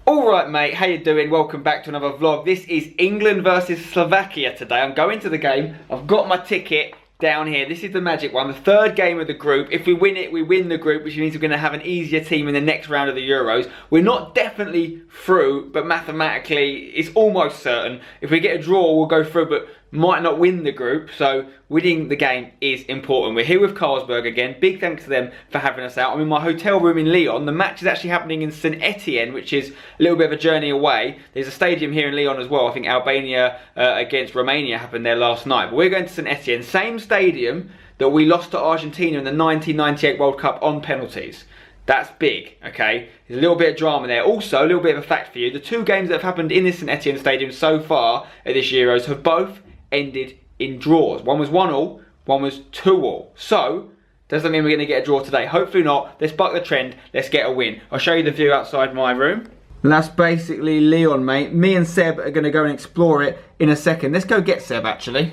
Alright mate, how you doing? Welcome back to another vlog. This is England versus Slovakia today. I'm going to the game. I've got my ticket down here. This is the magic one, the third game of the group. If we win it, we win the group, which means we're going to have an easier team in the next round of the Euros. We're not definitely through, but mathematically it's almost certain. If we get a draw, we'll go through, but might not win the group, so winning the game is important. We're here with Carlsberg again. Big thanks to them for having us out. I'm in my hotel room in Lyon. The match is actually happening in St Etienne, which is a little bit of a journey away. There's a stadium here in Lyon as well. I think Albania against Romania happened there last night. But we're going to St Etienne, same stadium that we lost to Argentina in the 1998 World Cup on penalties. That's big, okay? There's a little bit of drama there. Also, a little bit of a fact for you. The two games that have happened in this St Etienne stadium so far at this Euros have both ended in draws. One was 1-1, one was 2-2. So, does that mean we're going to get a draw today? Hopefully not. Let's buck the trend. Let's get a win. I'll show you the view outside my room. And that's basically Lyon, mate. Me and Seb are going to go and explore it in a second. Let's go get Seb, actually.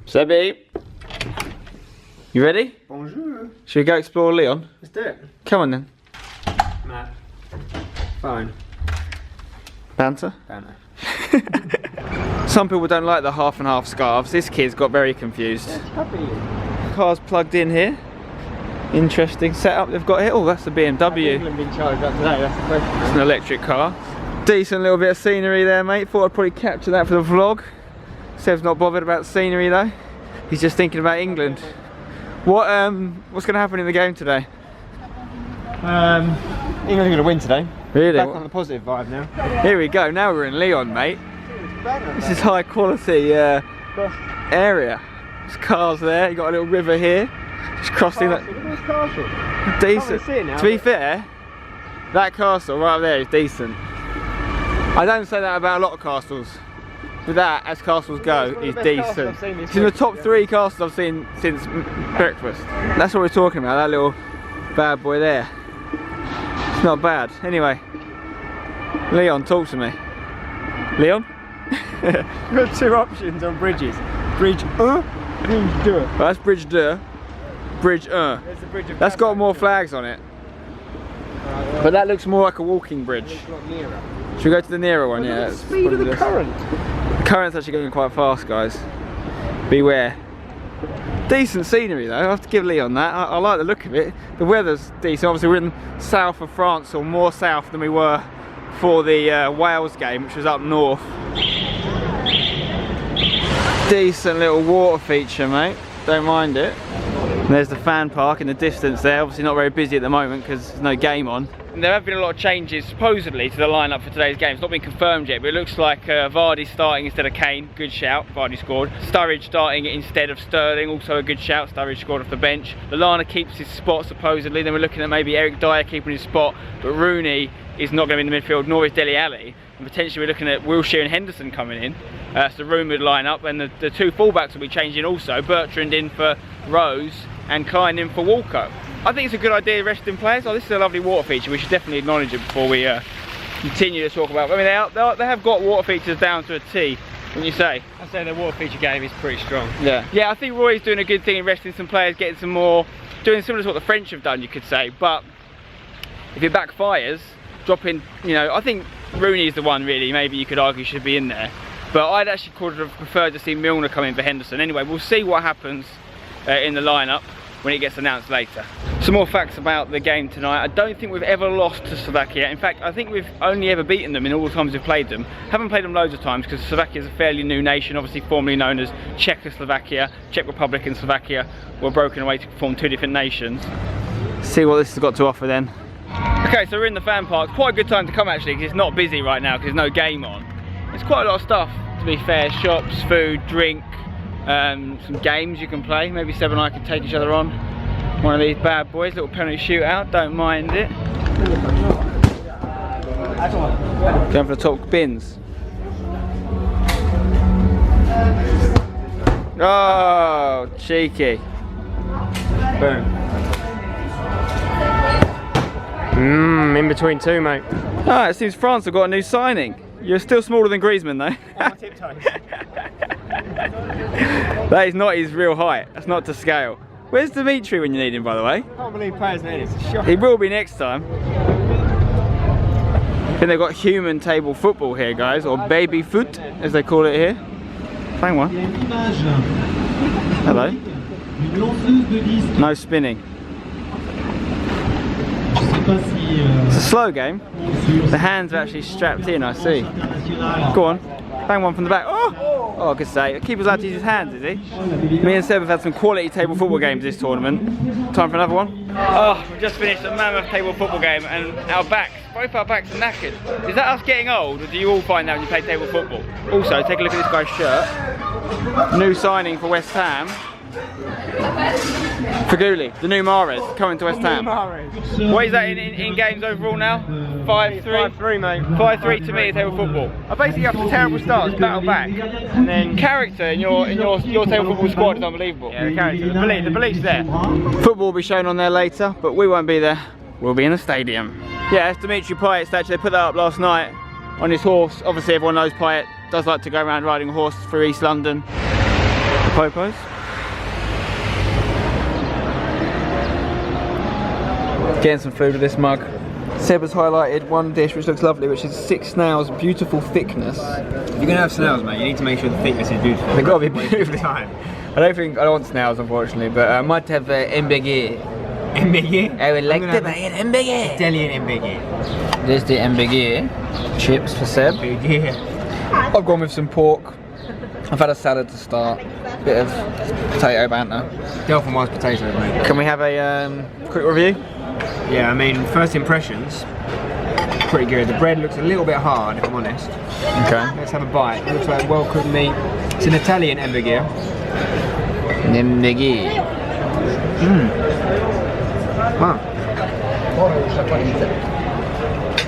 Sebby. You ready? Bonjour. Should we go explore Lyon? Let's do it. Come on then. Nah. Fine. Banter? Banter. Some people don't like the half and half scarves. This kid's got very confused. Yeah, Car's plugged in here. Interesting setup they've got here. Oh, that's the BMW. England been charged up today, that's the question. It's an electric car. Decent little bit of scenery there, mate. Thought I'd probably capture that for the vlog. Seb's not bothered about scenery though. He's just thinking about England. What's going to happen in the game today? England's going to win today. Really? Back on the positive vibe now. Here we go. Now we're in Lyon, mate. This is high quality area. There's cars there. You got a little river here. Just crossing that. Look at this castle. Decent. See it now, To be fair, that castle right up there is decent. I don't say that about a lot of castles. But that, as castles go, is decent. It's in the top 3 castles I've seen since breakfast. That's what we're talking about, that little bad boy there. It's not bad. Anyway, Lyon, talk to me. Lyon? We've got 2 options on bridges. Bridge 1, Bridge 2. Well, that's Bridge 2. Bridge 1. There's the bridge of That's got more flags on it. But that looks more like a walking bridge. Should we go to the nearer one? Yeah. The speed of the current. The current's actually going quite fast, guys. Beware. Decent scenery though, I have to give Lyon that. I like the look of it. The weather's decent. Obviously we're in south of France, or more south than we were for the Wales game, which was up north. Decent little water feature, mate. Don't mind it. And there's the fan park in the distance there. Obviously not very busy at the moment because there's no game on. There have been a lot of changes, supposedly, to the lineup for today's game. It's not been confirmed yet, but it looks like Vardy starting instead of Kane. Good shout, Vardy scored. Sturridge starting instead of Sterling, also a good shout. Sturridge scored off the bench. Lallana keeps his spot, supposedly. Then we're looking at maybe Eric Dyer keeping his spot, but Rooney is not going to be in the midfield, nor is Alli. And potentially we're looking at Wilshere and Henderson coming in. It's the rumoured lineup, and the 2 fullbacks will be changing also. Bertrand in for Rose and Kane in for Walker. I think it's a good idea resting players. Oh, this is a lovely water feature. We should definitely acknowledge it before we continue to talk about. I mean, they have got water features down to a T. Wouldn't you say? I'd say the water feature game is pretty strong. Yeah. Yeah, I think Roy's doing a good thing in resting some players, getting some more, doing similar to what the French have done, you could say. But if it backfires, dropping, you know, I think Rooney is the one really. Maybe you could argue should be in there. But I'd actually preferred to see Milner come in for Henderson. Anyway, we'll see what happens in the lineup when it gets announced later. Some more facts about the game tonight. I don't think we've ever lost to Slovakia. In fact, I think we've only ever beaten them in all the times we've played them. Haven't played them loads of times because Slovakia is a fairly new nation, obviously formerly known as Czechoslovakia. Czech Republic and Slovakia were broken away to form 2 different nations. See what this has got to offer then. Okay, so we're in the fan park. Quite a good time to come actually, because it's not busy right now because there's no game on. There's quite a lot of stuff, to be fair. Shops, food, drink, some games you can play. Maybe Seb and I can take each other on one of these bad boys. Little penalty shootout, don't mind it. Going for the top bins. Oh, cheeky. Boom. In between 2, mate. Ah, it seems France have got a new signing. You're still smaller than Griezmann though. On my tiptoes. That is not his real height. That's not to scale. Where's Dimitri when you need him, by the way? I can't believe players need it. It's shocking. He will be next time. think they've got human table football here, guys, or baby foot, as they call it here. Bang one. Hello. No spinning. It's a slow game. The hands are actually strapped in, I see. Go on. Bang one from the back. Oh! Oh, I could say. The keeper's allowed to use his hands, is he? Me and Seb have had some quality table football games this tournament. Time for another one. Oh, we've just finished a mammoth table football game and our backs, both our backs are knackered. Is that us getting old, or do you all find that when you play table football? Also, take a look at this guy's shirt. New signing for West Ham. Faguli, the new Mahrez, coming to West Ham. What is that in games overall now? 5-3? 5-3, mate. 5-3 to me is table football. I basically after terrible starts, battle back, and then character in your table football squad is unbelievable. Yeah, the character, the belief's there. Football will be shown on there later, but we won't be there. We'll be in the stadium. Yeah, that's Dimitri Payet statue. They put that up last night on his horse. Obviously everyone knows Payet does like to go around riding a horse through East London. The Popos. Getting some food with this mug. Seb has highlighted one dish which looks lovely, which is 6 snails, beautiful thickness. If you're gonna have snails, mate, you need to make sure the thickness is beautiful. They've got to be beautiful. I don't want snails, unfortunately, but I might have mbg. MBG? I would like to buy an mbg. Italian MBG. There's the mbg. Chips for Seb. I've gone with some pork. I've had a salad to start. Bit of potato banter. Delphin Wise potatoes, mate. Can we have a quick review? Yeah, I mean, first impressions, pretty good. The bread looks a little bit hard, if I'm honest. Okay. Let's have a bite. It looks like well cooked meat. It's an Italian MBG. mbg. Wow.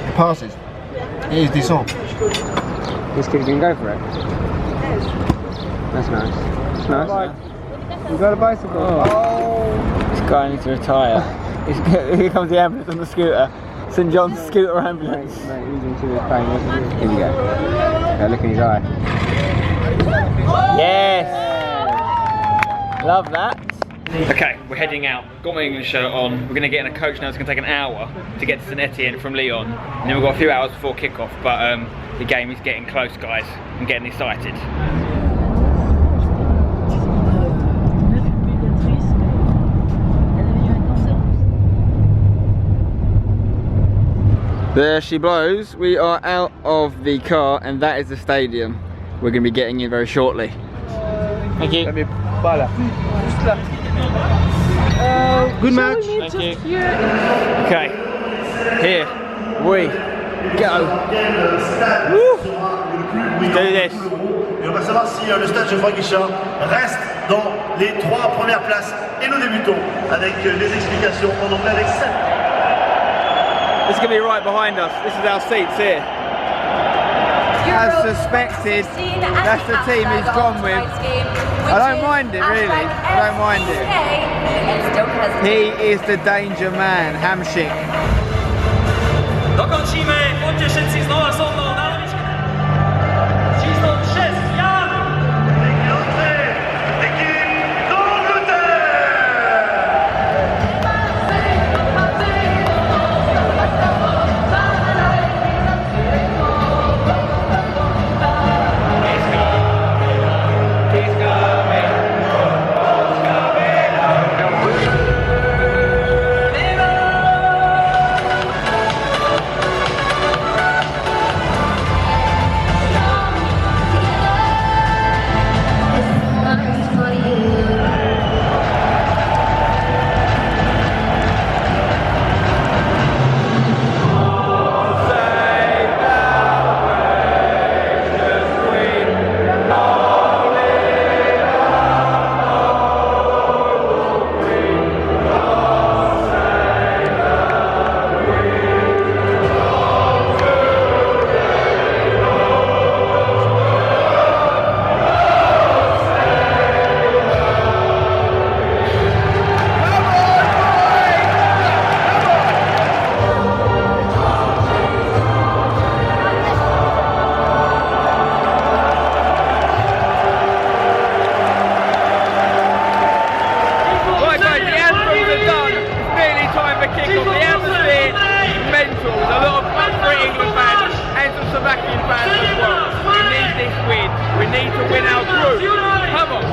It passes. It is decent. This kid can go for it. That's nice. It's nice. You got a bicycle? Oh. This guy needs to retire. Here comes the ambulance on the scooter. St John's scooter ambulance. Mate, he's into his pain. Here we go. Yeah, look in his eye. Yes! Love that. Okay, we're heading out. Got my English shirt on. We're going to get in a coach now. It's going to take an hour to get to St Etienne from Lyon. And then we've got a few hours before kick-off. But the game is getting close, guys. I'm getting excited. There she blows. We are out of the car and that is the stadium. We're going to be getting in very shortly. Thank you. Good match. Thank you. Okay, here we go. Woo. Let's do this. Et on va savoir si le stade Geoffroy Guichard reste dans les 3 premières places. Et nous débutons avec les explications en anglais avec 7. This is going to be right behind us. This is our seats here. As suspected, that's the team he's gone with. I don't mind it, really. I don't mind it. He is the danger man, Hamsik. Dokończymy, bądźcie szybcy, znowu są na lawiczkę. Cisną przez Jan. Slovakian fans as well. We need this win. We need to win our group. Come on.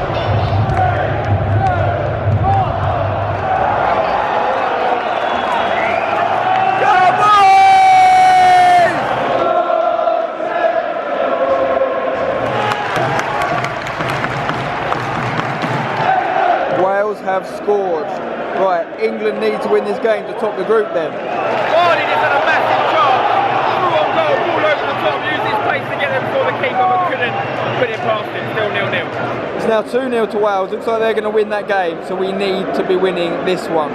Wales have scored. Right, England need to win this game to top the group then. Vardy just had a massive chance. Threw on goal, ball over the top, used his pace to get there before the keeper, but couldn't put it past him. Still 0-0. It's now 2-0 to Wales. Looks like they're going to win that game, so we need to be winning this one.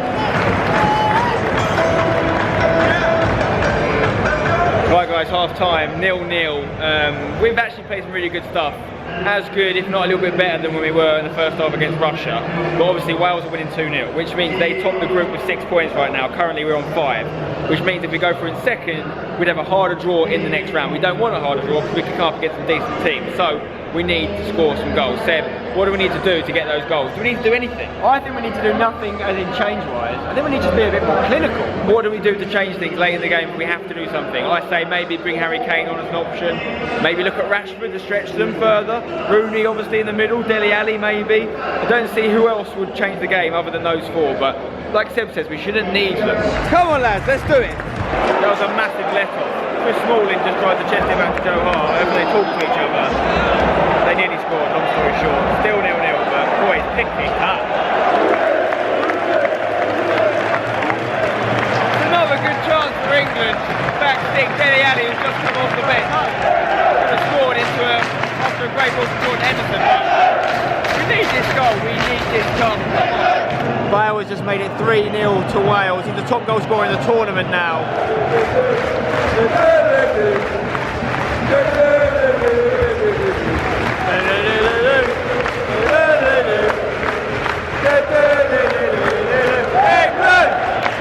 Right guys, half time, 0-0. We've actually played some really good stuff. As good, if not a little bit better than when we were in the first half against Russia. But obviously Wales are winning 2-0, which means they top the group with 6 points right now. Currently we're on 5, which means if we go for in second, we'd have a harder draw in the next round. We don't want a harder draw because we can come up against some decent teams. So we need to score some goals. Seb, what do we need to do to get those goals? Do we need to do anything? I think we need to do nothing as in change-wise. I think we need to be a bit more clinical. What do we do to change things late in the game if we have to do something? I say maybe bring Harry Kane on as an option. Maybe look at Rashford to stretch them further. Rooney obviously in the middle. Alli maybe. I don't see who else would change the game other than those 4. But like Seb says, we shouldn't need them. Come on lads, let's do it. That was a massive let-off. Chris Smalling just tried to chest him out to Joe Hart. However they talk to each other. They nearly scored, long story short. Still 0-0, but boy, it's picking up. Another good chance for England. Back 6, Alli has just come off the bench. Could have scored after a great ball from Jordan Henderson, but we need this goal, we need this goal. Come on. Bale has just made it 3-0 to Wales. He's the top goal scorer in the tournament now.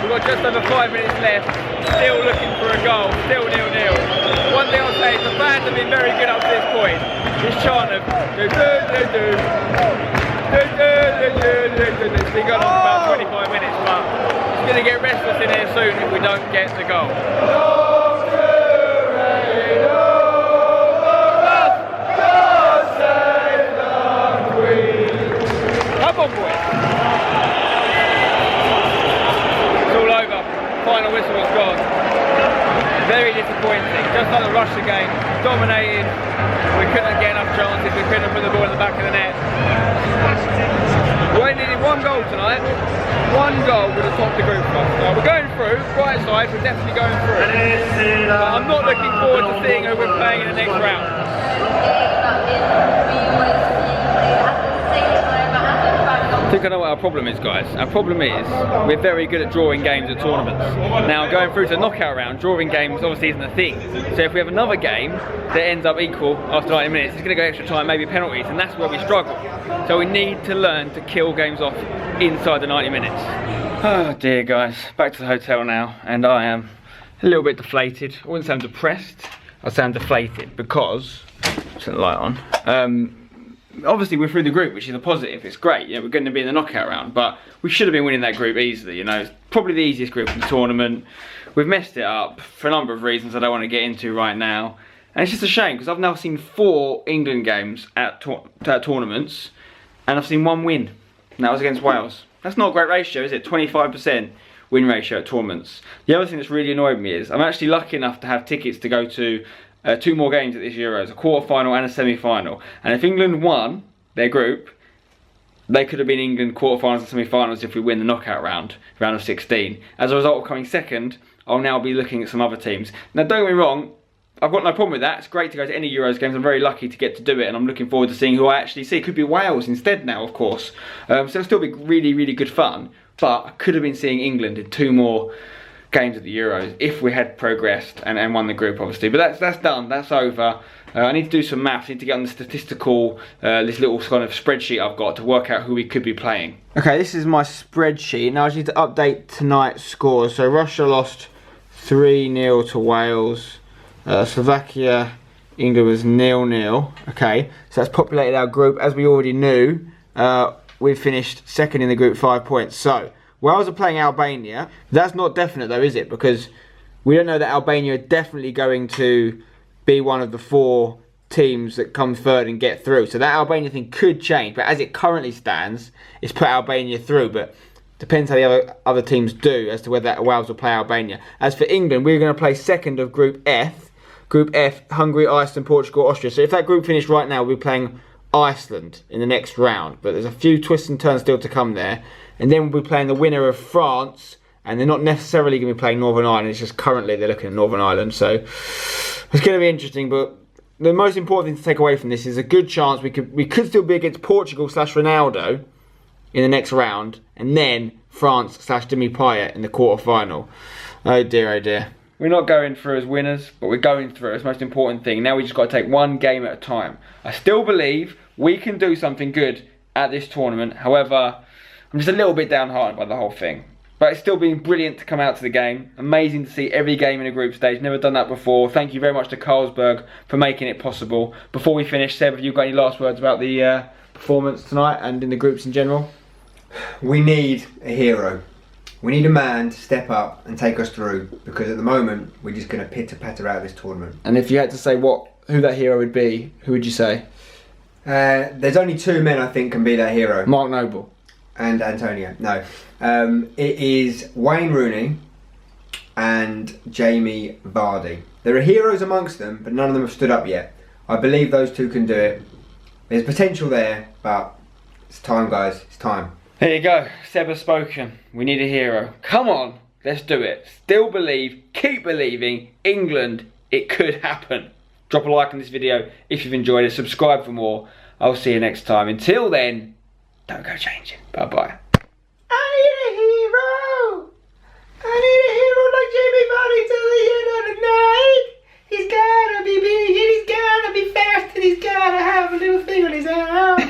We've got just over 5 minutes left, still looking for a goal, still 0-0. One thing I'll say is the fans have been very good up to this point. This chant of it's been going on for about 25 minutes, but it's going to get restless in here soon if we don't get the goal. Come on boys! It's all over. Final whistle has gone. Very disappointing. Just like the Russia game, dominated. We couldn't get enough chances. We couldn't put the ball in the back of the net. We only needed 1 goal tonight. 1 goal would have topped the group for us. We're going through. Right side, we're definitely going through. But I'm not looking forward to seeing who we're playing in the next round. I think I know what our problem is, guys. Our problem is we're very good at drawing games at tournaments. Now, going through to the knockout round, drawing games obviously isn't a thing. So if we have another game that ends up equal after 90 minutes, it's going to go extra time, maybe penalties, and that's where we struggle. So we need to learn to kill games off inside the 90 minutes. Oh dear, guys. Back to the hotel now, and I am a little bit deflated. I wouldn't say I'm depressed. I'd say I'm deflated because, turn the light on. Obviously we're through the group, which is a positive. It's great. Yeah, we're going to be in the knockout round, but we should have been winning that group easily. You know, it's probably the easiest group in the tournament. We've messed it up for a number of reasons I don't want to get into right now, and it's just a shame because I've now seen 4 England games at tournaments, and I've seen 1 win, and that was against Wales. That's not a great ratio, is it? 25% win ratio at tournaments. The other thing that's really annoyed me is I'm actually lucky enough to have tickets to go to 2 more games at this Euros, a quarter-final and a semi-final. And if England won their group, they could have been England quarter-finals and semi-finals if we win the knockout round of 16. As a result of coming second, I'll now be looking at some other teams. Now don't get me wrong, I've got no problem with that. It's great to go to any Euros games. I'm very lucky to get to do it, and I'm looking forward to seeing who I actually see. It could be Wales instead now, of course. So it'll still be really, really good fun. But I could have been seeing England in 2 more games at the Euros if we had progressed and won the group, obviously. But that's done, that's over. I need to do some maths. I need to get on the statistical, this little kind of spreadsheet I've got to work out who we could be playing. Okay, this is my spreadsheet. Now I just need to update tonight's scores. So Russia lost 3-0 to Wales. Slovakia, England was 0-0. Okay, so that's populated our group. As we already knew, we've finished second in the group, 5 points. So Wales are playing Albania. That's not definite though, is it? Because we don't know that Albania are definitely going to be one of the 4 teams that come third and get through. So that Albania thing could change, but as it currently stands, it's put Albania through, but depends how the other teams do as to whether Wales will play Albania. As for England, we're going to play second of Group F. Group F, Hungary, Iceland, Portugal, Austria. So if that group finished right now, we'll be playing Iceland in the next round, but there's a few twists and turns still to come there. And then we'll be playing the winner of France, and they're not necessarily going to be playing Northern Ireland, it's just currently they're looking at Northern Ireland. So it's going to be interesting, but the most important thing to take away from this is a good chance we could still be against Portugal / Ronaldo in the next round, and then France / Demi Payet in the quarter-final. Oh dear, oh dear. We're not going through as winners, but we're going through. It's the most important thing. Now we just got to take one game at a time. I still believe we can do something good at this tournament. However, I'm just a little bit downhearted by the whole thing. But it's still been brilliant to come out to the game. Amazing to see every game in a group stage. Never done that before. Thank you very much to Carlsberg for making it possible. Before we finish, Seb, have you got any last words about the performance tonight and in the groups in general? We need a hero. We need a man to step up and take us through, because at the moment we're just going to pitter-patter out of this tournament. And if you had to say who that hero would be, who would you say? There's only 2 men I think can be that hero. Mark Noble. And Antonio. No. It is Wayne Rooney and Jamie Vardy. There are heroes amongst them, but none of them have stood up yet. I believe those 2 can do it. There's potential there, but it's time, guys. It's time. There you go, Seb has spoken. We need a hero. Come on, let's do it. Still believe, keep believing. England, it could happen. Drop a like on this video if you've enjoyed it. Subscribe for more. I'll see you next time. Until then, don't go changing. Bye-bye. I need a hero. I need a hero like Jamie Vardy till the end of the night. He's gotta be big and he's gotta be fast and he's gotta have a little thing on his arm.